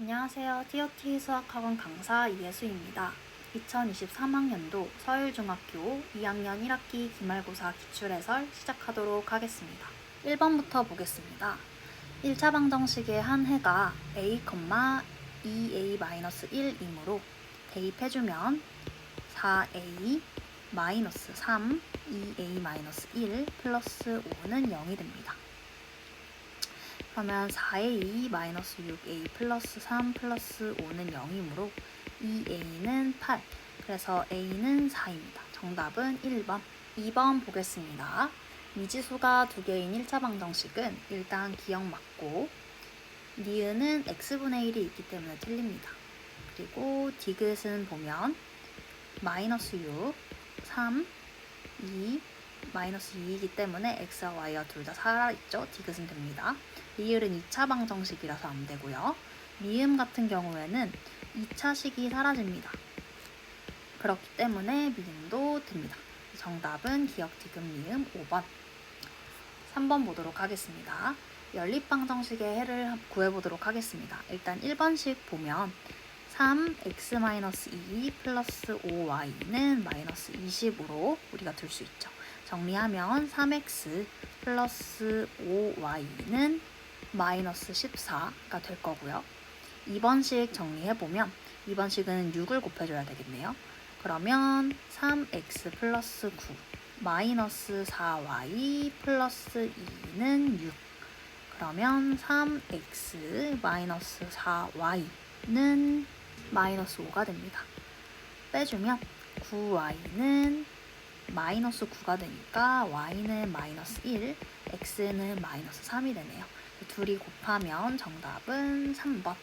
안녕하세요. TOT 수학학원 강사 이예수입니다. 2023학년도 서울중학교 2학년 1학기 기말고사 기출해설 시작하도록 하겠습니다. 1번부터 보겠습니다. 1차 방정식의 한 해가 a, 2a-1이므로 대입해주면 4a 3 2a-1 플러스 5는 0이 됩니다. 그러면 4a 6a 플러스 3 플러스 5는 0이므로 2a는 8, 그래서 a는 4입니다. 정답은 1번. 2번 보겠습니다. 미지수가 2개인 1차 방정식은 일단 기억 맞고 니은은 x분의 1이 있기 때문에 틀립니다. 그리고 디귿은 보면 마이너스 6, 3, 2, 마이너스 2이기 때문에 x와 y가 둘 다 살아있죠. 디귿은 됩니다. 리을은 2차 방정식이라서 안 되고요. 미음 같은 경우에는 2차식이 사라집니다. 그렇기 때문에 미음도 됩니다. 정답은 기억 디귿 미음 5번. 3번 보도록 하겠습니다. 연립방정식의 해를 구해보도록 하겠습니다. 일단 1번식 보면 3x-2 플러스 5y는 마이너스 20으로 우리가 둘 수 있죠. 정리하면 3x 플러스 5y는 마이너스 14가 될 거고요. 2번식 정리해보면 2번식은 6을 곱해줘야 되겠네요. 그러면 3x 플러스 9 마이너스 4y 플러스 2는 6. 그러면 3x 마이너스 4y는 마이너스 5가 됩니다. 빼주면 9y는 마이너스 9가 되니까 y는 마이너스 1, x는 마이너스 3이 되네요. 둘이 곱하면 정답은 3번.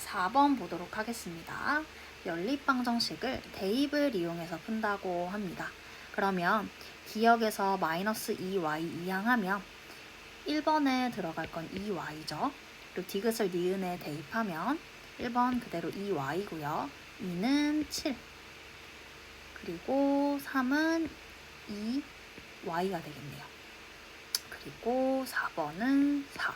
4번 보도록 하겠습니다. 연립방정식을 대입을 이용해서 푼다고 합니다. 그러면 기역에서 마이너스 2y 이항하면 1번에 들어갈 건 2y죠. 그리고 디귿을 니은에 대입하면 1번 그대로 2y고요. 2는 7. 그리고 3은 2y가 되겠네요. 그리고 4번은 4.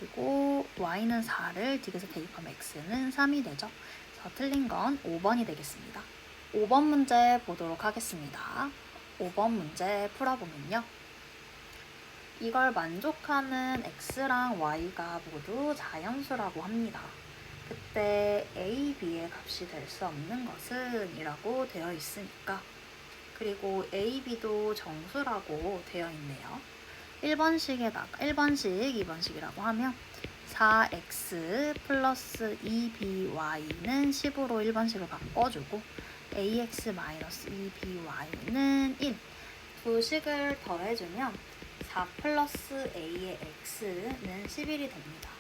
그리고 y는 4를 디귿에 대입하면 x는 3이 되죠. 그래서 틀린 건 5번이 되겠습니다. 5번 문제 보도록 하겠습니다. 5번 문제 풀어보면요. 이걸 만족하는 x랑 y가 모두 자연수라고 합니다. 그때 a, b의 값이 될 수 없는 것은 이라고 되어 있으니까, 그리고 a, b도 정수라고 되어 있네요. 1번식, 2번식이라고 하면 4x 플러스 2by는 10으로 1번식을 바꿔주고 ax 마이너스 2by는 1. 두 식을 더해주면 4 플러스 a의 x는 11이 됩니다.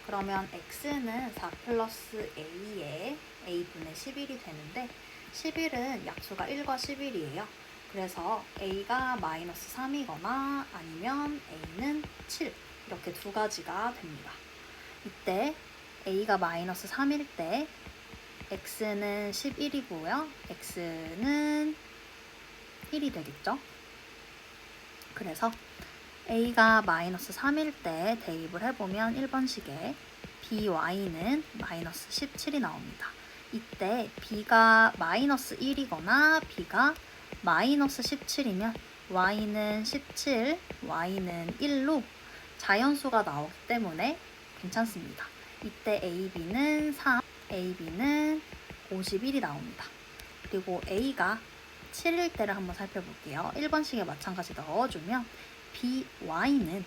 그러면 x는 4 플러스 a의 a분의 11이 되는데 11은 약수가 1과 11이에요. 그래서 a가 마이너스 3이거나 아니면 a는 7, 이렇게 두 가지가 됩니다. 이때 a가 마이너스 3일 때 x는 11이고요. x는 1이 되겠죠. 그래서 a가 마이너스 3일 때 대입을 해보면 1번식에 by는 마이너스 17이 나옵니다. 이때 b가 마이너스 1이거나 b가 마이너스 17이면 y는 17, y는 1로 자연수가 나오기 때문에 괜찮습니다. 이때 ab는 3, ab는 51이 나옵니다. 그리고 a가 7일 때를 한번 살펴볼게요. 1번식에 마찬가지 넣어주면 by는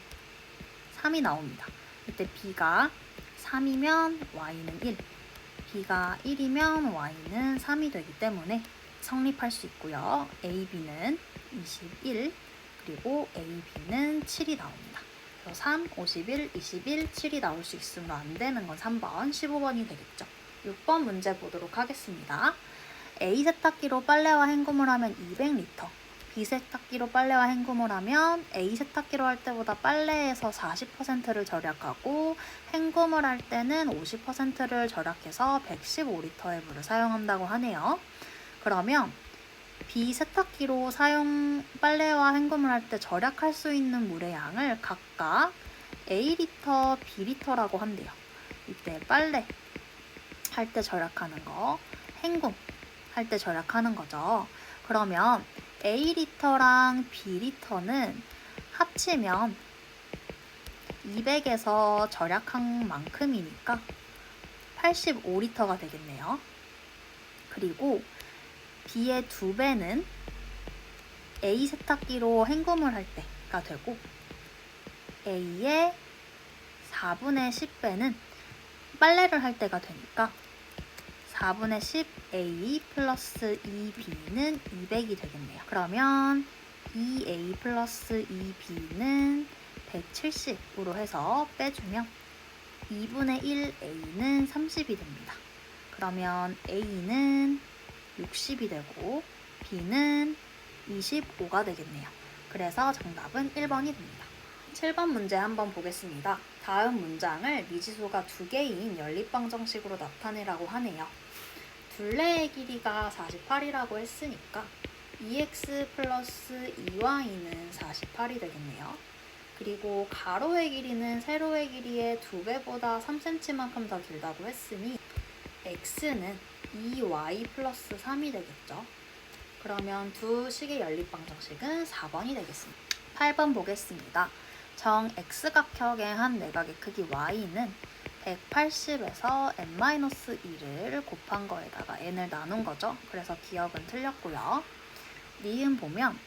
3이 나옵니다. 이때 b가 3이면 y는 1, b가 1이면 y는 3이 되기 때문에 성립할 수 있고요. ab는 21, 그리고 ab는 7이 나옵니다. 그래서 3, 51, 21, 7이 나올 수 있으면 안 되는 건 3번, 15번이 되겠죠. 6번 문제 보도록 하겠습니다. A 세탁기로 빨래와 헹굼을 하면 200리터, B 세탁기로 빨래와 헹굼을 하면 A 세탁기로 할 때보다 빨래에서 40%를 절약하고 헹굼을 할 때는 50%를 절약해서 115리터의 물을 사용한다고 하네요. 그러면 B 세탁기로 빨래와 헹굼을 할 때 절약할 수 있는 물의 양을 각각 A리터, B리터라고 한대요. 이때 빨래 할 때 절약하는 거, 행궁 할 때 절약하는 거죠. 그러면 A리터랑 B리터는 합치면 200에서 절약한 만큼이니까 85리터가 되겠네요. 그리고 B의 2배는 A 세탁기로 헹굼을 할 때가 되고 A의 4분의 10배는 빨래를 할 때가 되니까 4분의 10 A 플러스 2B는 200이 되겠네요. 그러면 2A 플러스 2B는 170으로 해서 빼주면 2분의 1 A는 30이 됩니다. 그러면 A는 60이 되고 B는 25가 되겠네요. 그래서 정답은 1번이 됩니다. 7번 문제 한번 보겠습니다. 다음 문장을 미지수가 2개인 연립방정식으로 나타내라고 하네요. 둘레의 길이가 48이라고 했으니까 2x 플러스 2y는 48이 되겠네요. 그리고 가로의 길이는 세로의 길이의 2배보다 3cm만큼 더 길다고 했으니 x는 2y 플러스 3이 되겠죠. 그러면 두 식의 연립방정식은 4번이 되겠습니다. 8번 보겠습니다. 정 x각형의 한 내각의 크기 y는 180에서 n-1을 곱한 거에다가 n을 나눈 거죠. 그래서 기억은 틀렸고요. 니은 보면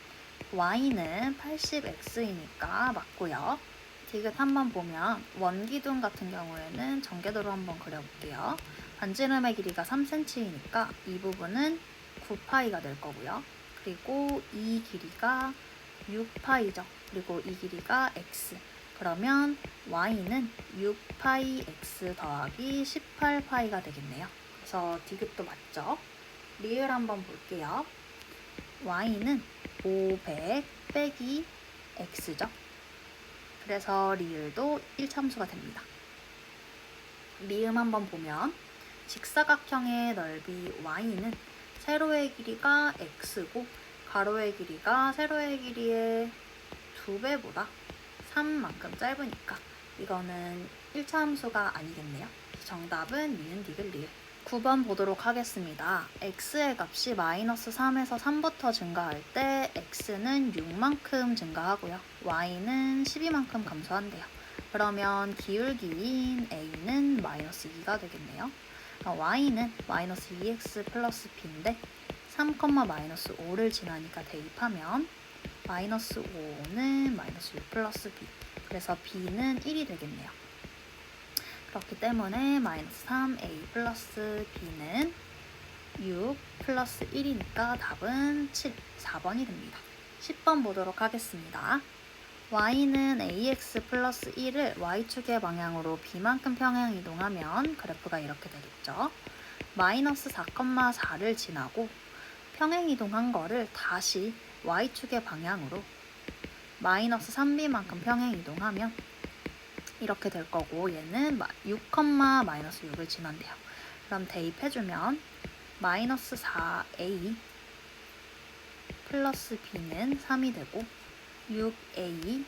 y는 80x이니까 맞고요. 디귿 한번 보면 원기둥 같은 경우에는 전개도로 한번 그려볼게요. 반지름의 길이가 3cm이니까 이 부분은 9파이가 될 거고요. 그리고 이 길이가 6파이죠. 그리고 이 길이가 x. 그러면 y는 6파이 x 더하기 18파이가 되겠네요. 그래서 디귿도 맞죠? 리을 한번 볼게요. y는 500 빼기 x죠. 그래서 리을도 1참수가 됩니다. 미음 한번 보면 직사각형의 넓이 y는 세로의 길이가 x고 가로의 길이가 세로의 길이의 2배보다 3만큼 짧으니까 이거는 1차 함수가 아니겠네요. 정답은 니은 디귿 리을. 9번 보도록 하겠습니다. x의 값이 마이너스 3에서 3부터 증가할 때 x는 6만큼 증가하고요. y는 12만큼 감소한대요. 그러면 기울기인 a는 마이너스 2가 되겠네요. y는 마이너스 2x 플러스 b인데 3, 마이너스 5를 지나니까 대입하면 마이너스 5는 마이너스 6 플러스 b. 그래서 b는 1이 되겠네요. 그렇기 때문에 마이너스 3a 플러스 b는 6 플러스 1이니까 답은 7, 4번이 됩니다. 10번 보도록 하겠습니다. y는 ax 플러스 1을 y축의 방향으로 b만큼 평행 이동하면 그래프가 이렇게 되겠죠. 마이너스 4,4를 지나고 평행 이동한 거를 다시 y축의 방향으로 마이너스 3b만큼 평행 이동하면 이렇게 될 거고 얘는 6, 마이너스 6을 지난대요. 그럼 대입해주면 마이너스 4a 플러스 b는 3이 되고 6a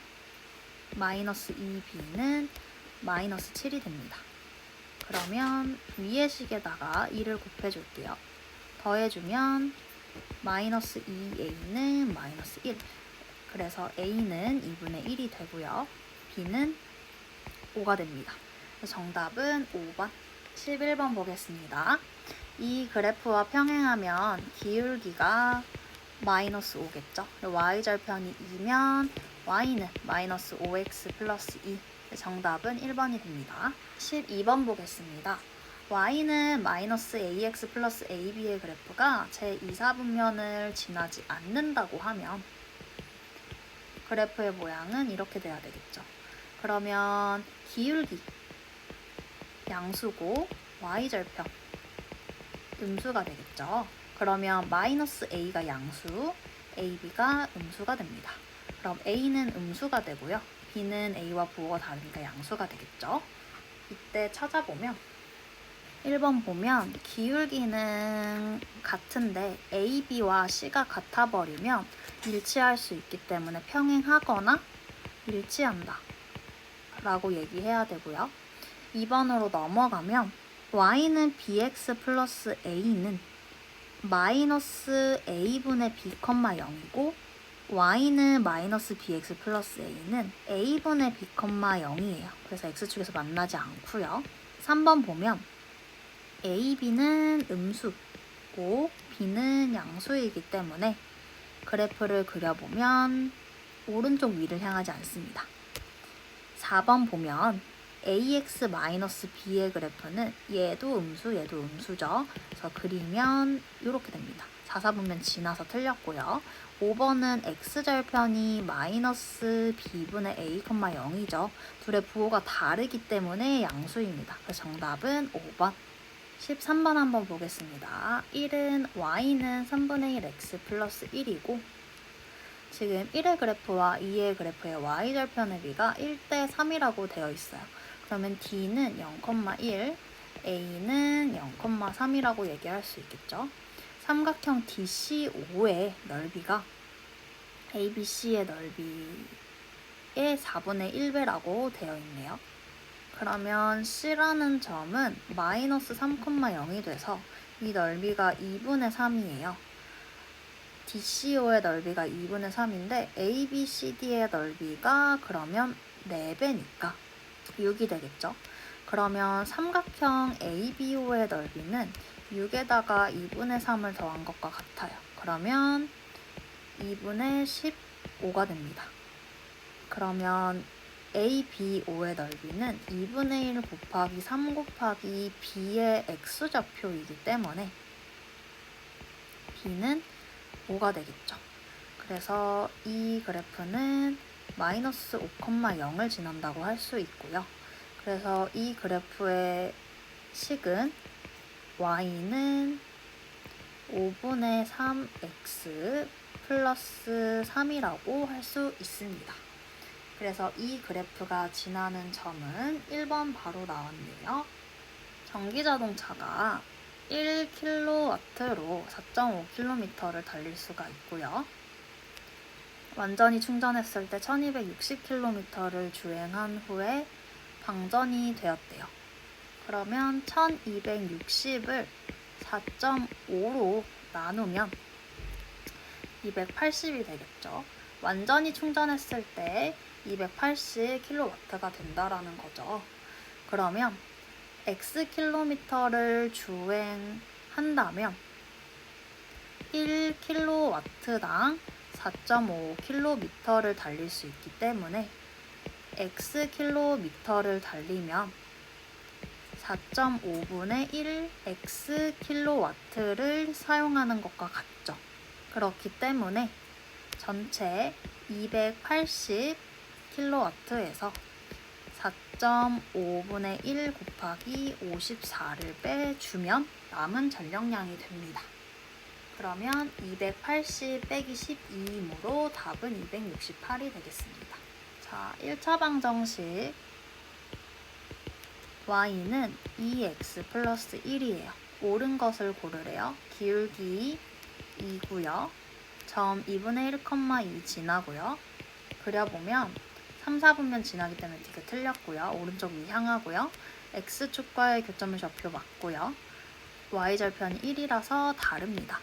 마이너스 2b는 마이너스 7이 됩니다. 그러면 위의 식에다가 2를 곱해줄게요. 더해주면 마이너스 2a는 마이너스 1. 그래서 a는 2분의 1이 되고요. b는 5가 됩니다. 정답은 5번. 11번 보겠습니다. 이 그래프와 평행하면 기울기가 마이너스 5겠죠. y절편이 2면 y는 마이너스 5x 플러스 2. 정답은 1번이 됩니다. 12번 보겠습니다. y는 마이너스 ax 플러스 ab의 그래프가 제2, 4분면을 지나지 않는다고 하면 그래프의 모양은 이렇게 돼야 되겠죠. 그러면 기울기 양수고 y절편 음수가 되겠죠. 그러면 마이너스 a가 양수, ab가 음수가 됩니다. 그럼 a는 음수가 되고요. b는 a와 부호가 다르니까 양수가 되겠죠. 이때 찾아보면 1번 보면 기울기는 같은데 ab와 c가 같아버리면 일치할 수 있기 때문에 평행하거나 일치한다 라고 얘기해야 되고요. 2번으로 넘어가면 y는 bx 플러스 a는 마이너스 a분의 b, 0이고 y는 마이너스 bx 플러스 a는 a분의 b, 0이에요. 그래서 x축에서 만나지 않고요. 3번 보면 a, b는 음수고 b는 양수이기 때문에 그래프를 그려보면 오른쪽 위를 향하지 않습니다. 4번 보면 ax-b의 그래프는 얘도 음수, 얘도 음수죠. 그래서 그리면 이렇게 됩니다. 4, 4분면 지나서 틀렸고요. 5번은 x절편이 마이너스 b분의 a, 0이죠. 둘의 부호가 다르기 때문에 양수입니다. 그래서 정답은 5번. 13번 한번 보겠습니다. 1은 y는 3분의 1 x 플러스 1이고 지금 1의 그래프와 2의 그래프의 y절편의 비가 1대 3이라고 되어 있어요. 그러면 d는 0,1, a는 0,3이라고 얘기할 수 있겠죠. 삼각형 DCO의 넓이가 ABC의 넓이의 4분의 1배라고 되어 있네요. 그러면 C라는 점은 마이너스 3,0이 돼서 이 넓이가 2분의 3이에요. DCO의 넓이가 2분의 3인데 ABCD의 넓이가 그러면 4배니까 6이 되겠죠. 그러면 삼각형 ABO의 넓이는 6에다가 2분의 3을 더한 것과 같아요. 그러면 2분의 15가 됩니다. 그러면 ABO의 넓이는 2분의 1 곱하기 3 곱하기 B의 X좌표이기 때문에 B는 5가 되겠죠. 그래서 이 그래프는 마이너스 5,0을 지난다고 할 수 있고요. 그래서 이 그래프의 식은 y는 5분의 3x 플러스 3이라고 할 수 있습니다. 그래서 이 그래프가 지나는 점은 1번 바로 나왔네요. 전기자동차가 1kW로 4.5km를 달릴 수가 있고요. 완전히 충전했을 때 1260km를 주행한 후에 방전이 되었대요. 그러면 1260을 4.5로 나누면 280이 되겠죠. 완전히 충전했을 때 280kW가 된다라는 거죠. 그러면 X킬로미터를 주행한다면 1kW당 4.5km를 달릴 수 있기 때문에 X킬로미터를 달리면 4.5분의 1 X킬로와트를 사용하는 것과 같죠. 그렇기 때문에 전체 280kW에서 4.5분의 1 곱하기 54를 빼주면 남은 전력량이 됩니다. 그러면 280 빼기 12이므로 답은 268이 되겠습니다. 자, 1차 방정식 y는 2x 플러스 1이에요. 옳은 것을 고르래요. 기울기 2고요. 점 2분의 1,2 지나고요. 그려보면 3, 4분면 지나기 때문에 D가 틀렸고요. 오른쪽 위 향하고요. X축과의 교점을 좌표 맞고요. Y절편이 1이라서 다릅니다.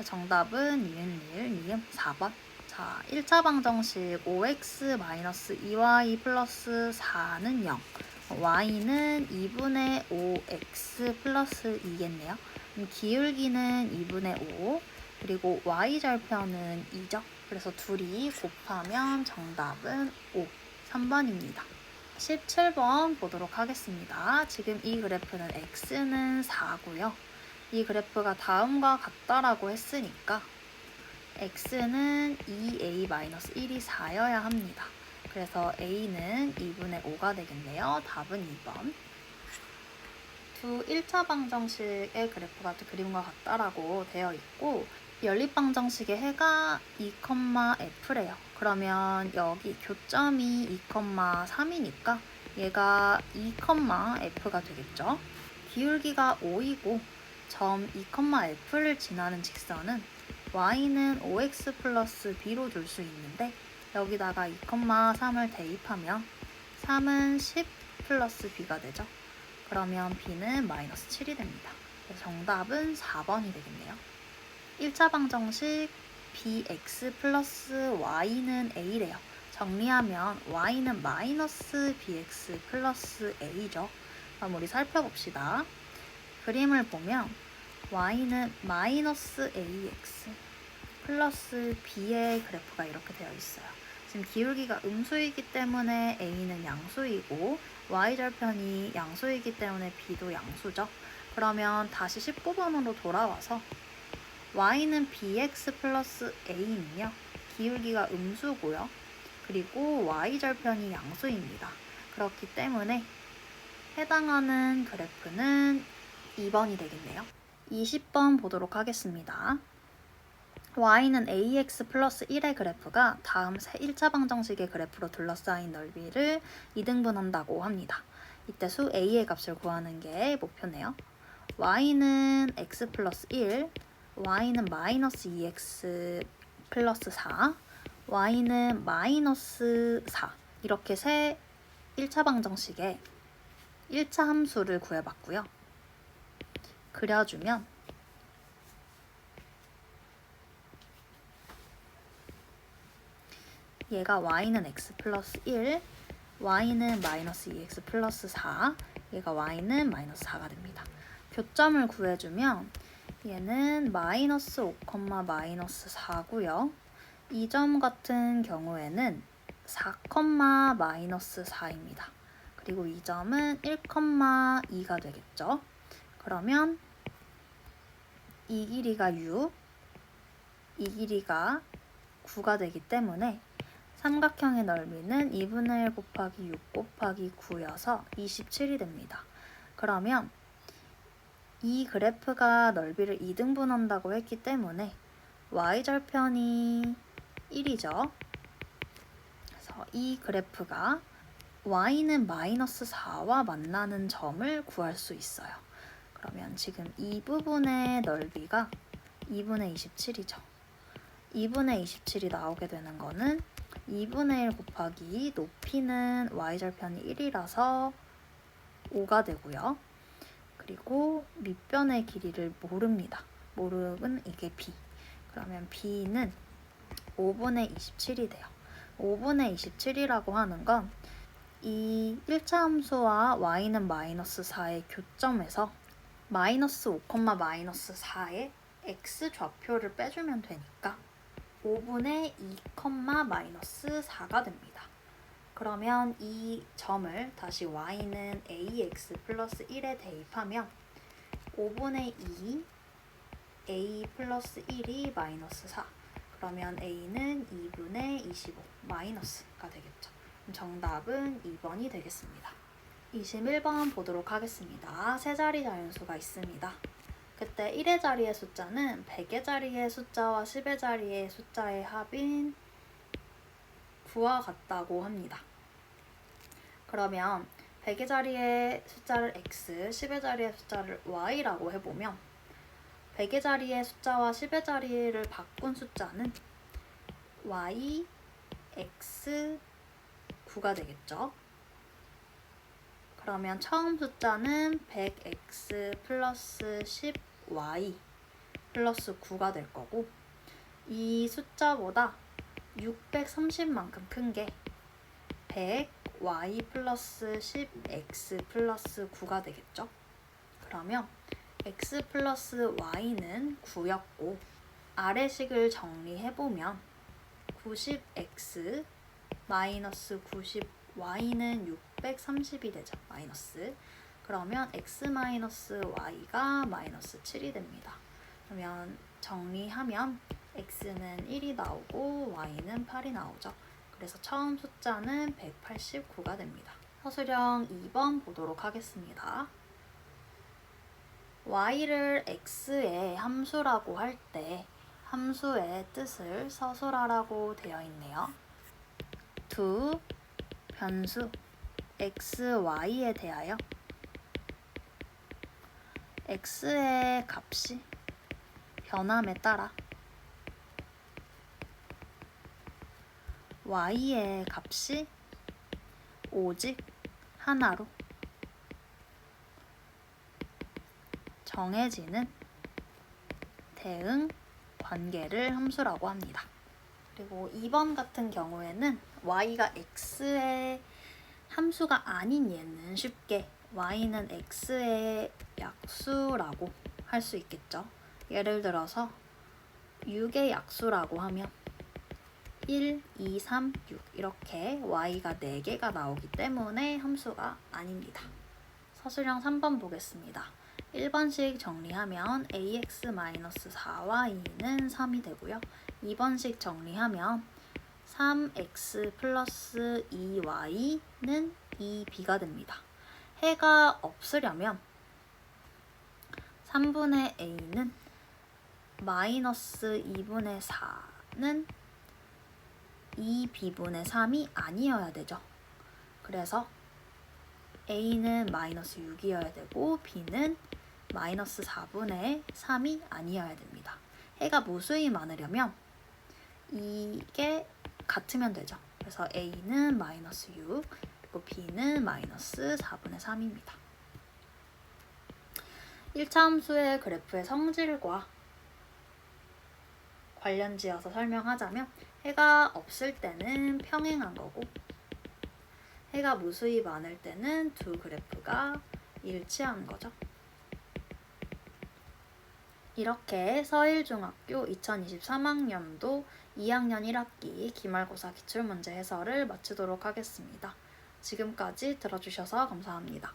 정답은 니은 4번. 자, 1차 방정식 5x-2y 플러스 4는 0. y는 2분의 5x 플러스 2겠네요. 기울기는 2분의 5, 그리고 y절편은 2죠. 그래서 둘이 곱하면 정답은 5, 3번입니다. 17번 보도록 하겠습니다. 지금 이 그래프는 x는 4고요. 이 그래프가 다음과 같다라고 했으니까 x는 2a-1이 4여야 합니다. 그래서 a는 2분의 5가 되겠네요. 답은 2번. 1차 방정식의 그래프가 그림과 같다라고 되어 있고 연립방정식의 해가 2,f래요. 그러면 여기 교점이 2,3이니까 얘가 2,f가 되겠죠. 기울기가 5이고 점 2,f를 지나는 직선은 y는 5x 플러스 b로 줄 수 있는데 여기다가 2,3을 대입하면 3은 10 플러스 b가 되죠. 그러면 b는 마이너스 7이 됩니다. 그래서 정답은 4번이 되겠네요. 1차 방정식 bx 플러스 y는 a래요. 정리하면 y는 마이너스 bx 플러스 a죠. 그럼 우리 살펴봅시다. 그림을 보면 y는 마이너스 ax 플러스 b의 그래프가 이렇게 되어 있어요. 지금 기울기가 음수이기 때문에 a는 양수이고 y절편이 양수이기 때문에 b도 양수죠. 그러면 다시 19번으로 돌아와서 y는 bx 플러스 a는요. 기울기가 음수고요. 그리고 y절편이 양수입니다. 그렇기 때문에 해당하는 그래프는 2번이 되겠네요. 20번 보도록 하겠습니다. y는 ax 플러스 1의 그래프가 다음 1차 방정식의 그래프로 둘러싸인 넓이를 2등분한다고 합니다. 이때 수 a의 값을 구하는 게 목표네요. y는 x 플러스 1, y는 마이너스 2x 플러스 4, y는 마이너스 4 이렇게 세 1차 방정식의 1차 함수를 구해봤고요. 그려주면 얘가 y는 x 플러스 1, y는 마이너스 2x 플러스 4, 얘가 y는 마이너스 4가 됩니다. 교점을 구해주면 얘는 마이너스 5, 마이너스 4고요. 이 점 같은 경우에는 4, 마이너스 4입니다. 그리고 이 점은 1, 2가 되겠죠. 그러면 이 길이가 6, 이 길이가 9가 되기 때문에 삼각형의 넓이는 2분의 1 곱하기 6 곱하기 9여서 27이 됩니다. 그러면 이 그래프가 넓이를 2등분한다고 했기 때문에 y절편이 1이죠. 그래서 이 그래프가 y는 마이너스 4와 만나는 점을 구할 수 있어요. 그러면 지금 이 부분의 넓이가 2분의 27이죠. 2분의 27이 나오게 되는 거는 2분의 1 곱하기 높이는 y절편이 1이라서 5가 되고요. 그리고 밑변의 길이를 모릅니다. 모르는 이게 b. 그러면 b는 5분의 27이 돼요. 5분의 27이라고 하는 건 이 1차 함수와 y는 마이너스 4의 교점에서 마이너스 5, 마이너스 4의 x 좌표를 빼주면 되니까 5분의 2, 마이너스 4가 됩니다. 그러면 이 점을 다시 y는 ax 플러스 1에 대입하면 5분의 2 a 플러스 1이 마이너스 4. 그러면 a는 2분의 25 마이너스가 되겠죠. 정답은 2번이 되겠습니다. 21번 보도록 하겠습니다. 세 자리 자연수가 있습니다. 그때 1의 자리의 숫자는 100의 자리의 숫자와 10의 자리의 숫자의 합인 9와 같다고 합니다. 그러면 100의 자리의 숫자를 x, 10의 자리의 숫자를 y라고 해보면 100의 자리의 숫자와 10의 자리를 바꾼 숫자는 y, x, 9가 되겠죠. 그러면 처음 숫자는 100x 플러스 10y 플러스 9가 될 거고 이 숫자보다 630만큼 큰 게 100y 플러스 10x 플러스 9가 되겠죠. 그러면 x 플러스 y는 9였고 아래식을 정리해보면 90x 마이너스 90y는 630이 되죠. 마이너스. 그러면 x 마이너스 y가 마이너스 7이 됩니다. 그러면 정리하면 x는 1이 나오고 y는 8이 나오죠. 그래서 처음 숫자는 189가 됩니다. 서술형 2번 보도록 하겠습니다. y를 x의 함수라고 할 때 함수의 뜻을 서술하라고 되어 있네요. 두 변수 x, y에 대하여 x의 값이 변함에 따라 y의 값이 오직 하나로 정해지는 대응 관계를 함수라고 합니다. 그리고 2번 같은 경우에는 y가 x의 함수가 아닌 얘는 쉽게 y는 x의 약수라고 할 수 있겠죠. 예를 들어서 6의 약수라고 하면 1, 2, 3, 6 이렇게 y가 4개가 나오기 때문에 함수가 아닙니다. 서술형 3번 보겠습니다. 1번식 정리하면 ax-4y는 3이 되고요. 2번식 정리하면 3x 플러스 2y는 2b가 됩니다. 해가 없으려면 3분의 a는 마이너스 2분의 4는 2b분의 3이 아니어야 되죠. 그래서 a는 마이너스 6이어야 되고 b는 마이너스 4분의 3이 아니어야 됩니다. 해가 무수히 많으려면 이게 같으면 되죠. 그래서 a는 마이너스 6, 그리고 b는 마이너스 4분의 3입니다. 1차 함수의 그래프의 성질과 관련지어서 설명하자면 해가 없을 때는 평행한 거고 해가 무수히 많을 때는 두 그래프가 일치하는 거죠. 이렇게 서일중학교 2023학년도 2학년 1학기 기말고사 기출문제 해설을 마치도록 하겠습니다. 지금까지 들어주셔서 감사합니다.